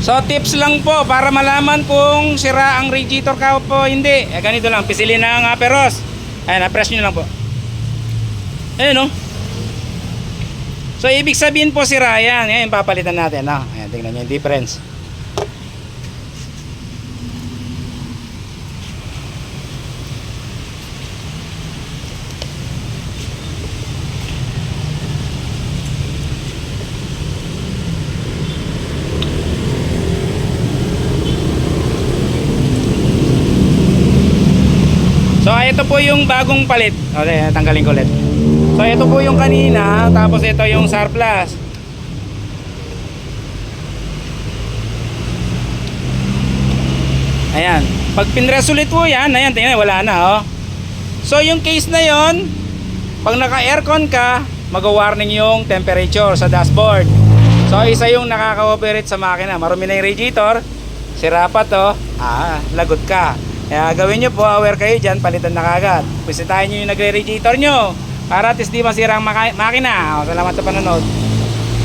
So tips lang po para malaman kung sira ang radiator ka po hindi. Ganito lang, pisilin ng peros. Ayan, na-press nyo lang po. Ayun, oh. So ibig sabihin po sira yan. Ayan, papalitan natin. Ayan, tingnan nyo yung difference. So ito po yung bagong palit. Okay, tanggalin ko ulit. So ito po yung kanina, tapos ito yung surplus. Ayan. Pag pinress ulit po yan, ayan, tingnan, wala na, oh. So yung case na yon, pag naka-aircon ka, mag-warning yung temperature sa dashboard. So isa yung nakaka-operate sa makina. Marumi na yung radiator, sira pa to, lagot ka. Kaya gawin nyo po, aware kayo dyan, palitan na kagad. Bisitahin nyo yung nagre-radiator nyo para at least di masira ang makina. Salamat sa panonood.